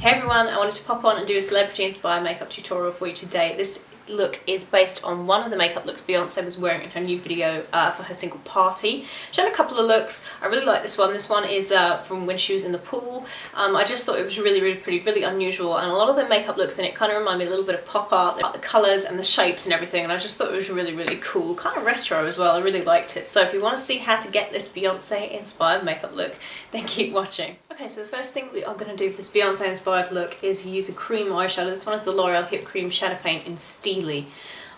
Hey everyone, I wanted to pop on and do a celebrity inspired makeup tutorial for you today. This look is based on one of the makeup looks Beyoncé was wearing in her new video for her single Party. She had a couple of looks. I really like this one. This one is from when she was in the pool. I just thought it was really pretty, really unusual, and a lot of the makeup looks in it kind of remind me a little bit of pop art, like the colours and the shapes and everything, and I just thought it was really cool, kind of retro as well. I really liked it. So if you want to see how to get this Beyoncé inspired makeup look, then keep watching. Okay, so the first thing we are going to do for this Beyoncé inspired look is use a cream eyeshadow. This one is the L'Oreal Hip Cream Shadow Paint in Steely.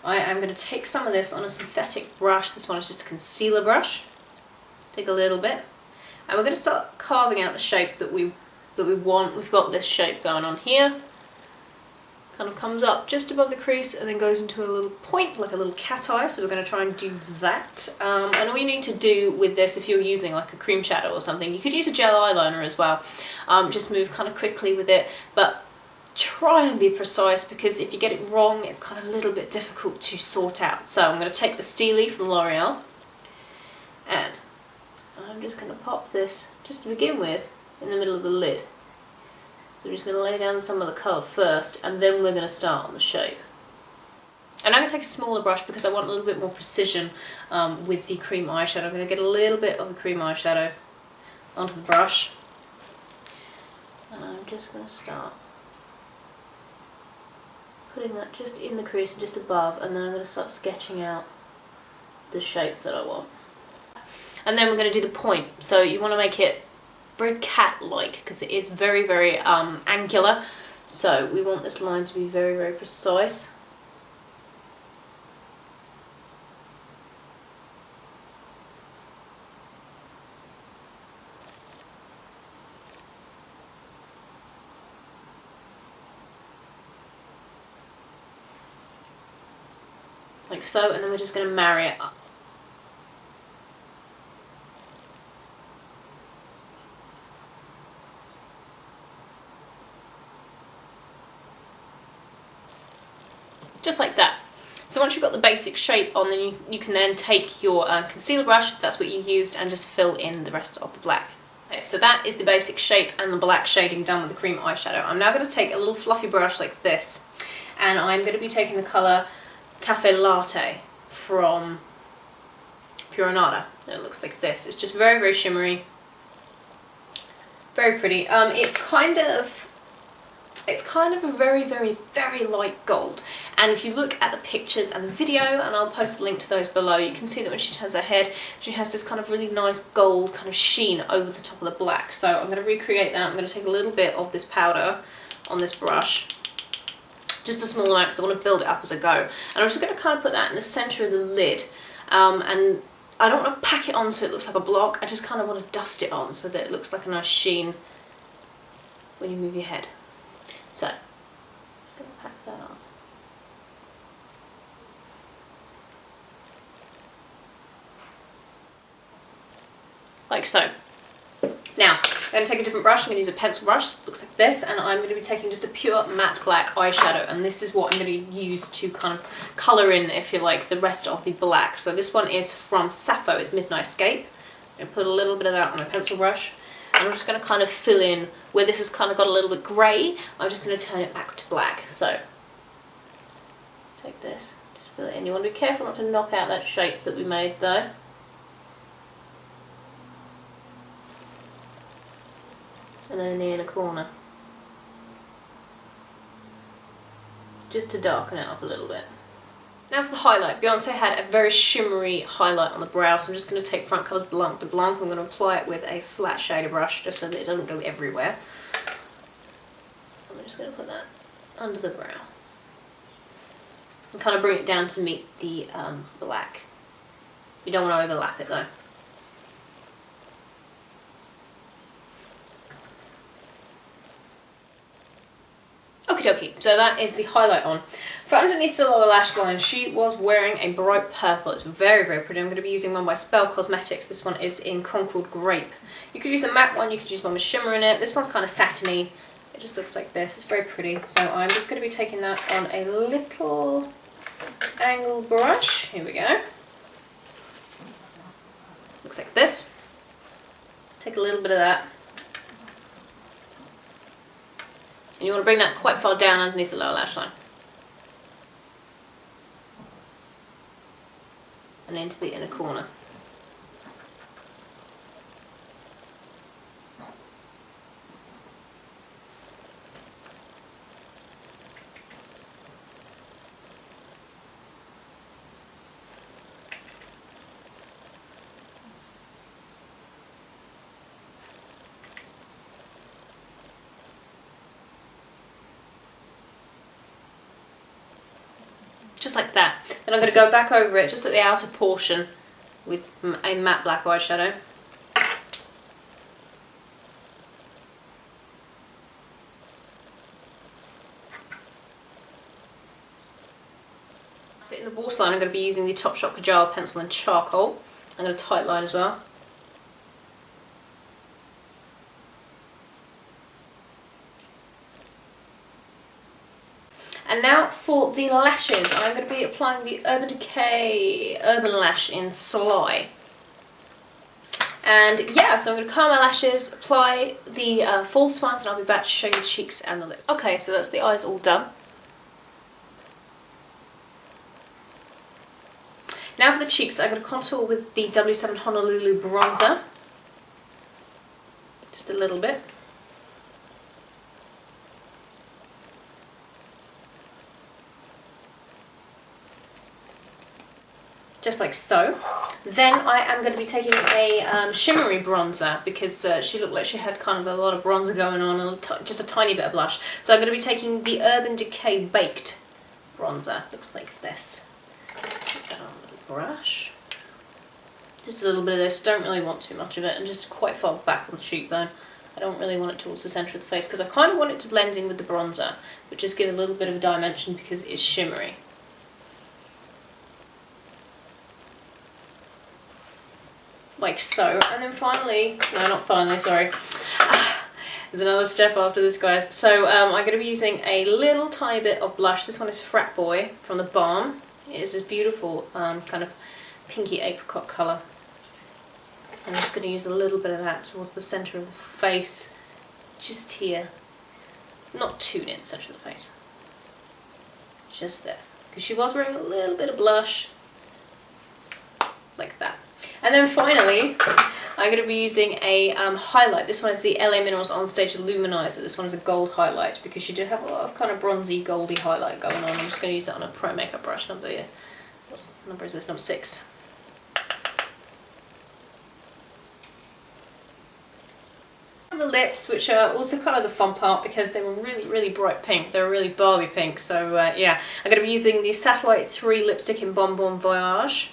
I am going to take some of this on a synthetic brush. This one is just a concealer brush. Take a little bit, and we're going to start carving out the shape that we want. We've got this shape going on here. Kind of comes up just above the crease and then goes into a little point, like a little cat eye. So we're going to try and do that. And all you need to do with this, if you're using like a cream shadow or something, you could use a gel eyeliner as well. Just move kind of quickly with it, but try and be precise, because if you get it wrong, it's kind of a little bit difficult to sort out. So I'm going to take the Steely from L'Oreal, and I'm just going to pop this, just to begin with, in the middle of the lid. So I'm just going to lay down some of the colour first, and then we're going to start on the shape. And I'm going to take a smaller brush because I want a little bit more precision with the cream eyeshadow. I'm going to get a little bit of the cream eyeshadow onto the brush, and I'm just going to start putting that just in the crease and just above, and then I'm going to start sketching out the shape that I want. And then we're going to do the point. So you want to make it very cat-like, because it is very angular. So we want this line to be very precise. Like so, and then we're just going to marry it up. Just like that. So once you've got the basic shape on, then you can then take your concealer brush, if that's what you used, and just fill in the rest of the black. Okay, so that is the basic shape and the black shading done with the cream eyeshadow. I'm now going to take a little fluffy brush like this, and I'm going to be taking the colour Cafe Latte from Pure Anada. It looks like this. It's just very shimmery, very pretty. It's kind of a very light gold, and if you look at the pictures and the video, and I'll post a link to those below, you can see that when she turns her head, she has this kind of really nice gold kind of sheen over the top of the black. So I'm going to recreate that. I'm going to take a little bit of this powder on this brush, just a small amount, because I want to build it up as I go. And I'm just going to kind of put that in the centre of the lid, and I don't want to pack it on so it looks like a block. I just kind of want to dust it on so that it looks like a nice sheen when you move your head. So, just going to pack that on. Like so. Now, I'm going to take a different brush. I'm going to use a pencil brush, looks like this, and I'm going to be taking just a pure matte black eyeshadow, and this is what I'm going to use to kind of colour in, if you like, the rest of the black. So this one is from Sappho, it's Midnight Escape. I'm going to put a little bit of that on my pencil brush, and I'm just going to kind of fill in where this has kind of got a little bit grey. I'm just going to turn it back to black. So, take this, just fill it in. You want to be careful not to knock out that shape that we made though. And then in the inner corner, just to darken it up a little bit. Now for the highlight. Beyoncé had a very shimmery highlight on the brow, so I'm just going to take Frontcover's Blanc de Blanc. I'm going to apply it with a flat shader brush, just so that it doesn't go everywhere. I'm just going to put that under the brow and kind of bring it down to meet the black. You don't want to overlap it though. Okie dokie, so that is the highlight on. For underneath the lower lash line, she was wearing a bright purple. It's very pretty. I'm going to be using one by Spell Cosmetics. This one is in Concord Grape. You could use a matte one, you could use one with shimmer in it. This one's kind of satiny. It just looks like this. It's very pretty. So I'm just going to be taking that on a little angle brush. Here we go. Looks like this. Take a little bit of that And you want to bring that quite far down underneath the lower lash line. And into the inner corner. Just like that. Then I'm going to go back over it just at the outer portion with a matte black eyeshadow. In the waterline I'm going to be using the Topshop Kajal pencil and charcoal. I'm going to tight line as well. And now for the lashes, I'm going to be applying the Urban Decay Urban Lash in Sly. And yeah, so I'm going to curl my lashes, apply the false ones, and I'll be back to show you the cheeks and the lips. Okay, so that's the eyes all done. Now for the cheeks, I'm going to contour with the W7 Honolulu Bronzer. Just a little bit. Just like so. Then I am going to be taking a shimmery bronzer because she looked like she had kind of a lot of bronzer going on and just a tiny bit of blush. So I'm going to be taking the Urban Decay Baked bronzer. Looks like this. Put that on the brush. Just a little bit of this. Don't really want too much of it, and just quite far back on the cheekbone. I don't really want it towards the centre of the face because I kind of want it to blend in with the bronzer, but just give a little bit of a dimension because it's shimmery. Like so. And then finally, no, not finally, sorry. There's another step after this, guys. So I'm going to be using a little tiny bit of blush. This one is Frat Boy from the Balm. It is this beautiful kind of pinky apricot colour. I'm just going to use a little bit of that towards the centre of the face, just here. Not too near the centre of the face. Just there. Because she was wearing a little bit of blush. Like that. And then finally, I'm going to be using a highlight. This one is the LA Minerals On Stage Illuminiser. This one is a gold highlight because she did have a lot of kind of bronzy, goldy highlight going on. I'm just going to use it on a pro makeup brush. What number is this? Number 6. The lips, which are also kind of the fun part because they were really bright pink. They were really Barbie pink. So yeah, I'm going to be using the Satellite 3 lipstick in Bonbon Voyage.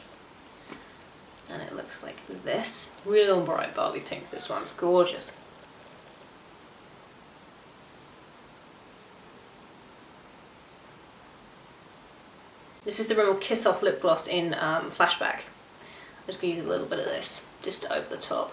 And it looks like this. Real bright Barbie pink. This one's gorgeous. This is the Rimmel Kiss Off lip gloss in Flashback. I'm just going to use a little bit of this just over the top.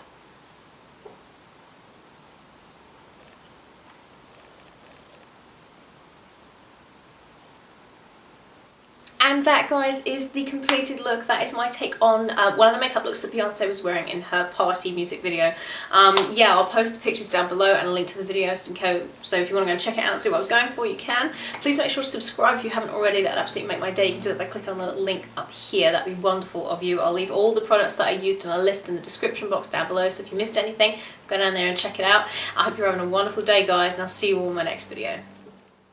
And that, guys, is the completed look. That is my take on one of the makeup looks that Beyoncé was wearing in her Party music video. Yeah, I'll post the pictures down below and a link to the video, so if you want to go and check it out and see what I was going for, you can. Please make sure to subscribe if you haven't already. That would absolutely make my day. You can do it by clicking on the link up here. That'd be wonderful of you. I'll leave all the products that I used in a list in the description box down below, so if you missed anything, go down there and check it out. I hope you're having a wonderful day, guys, and I'll see you all in my next video.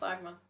Bye, everyone.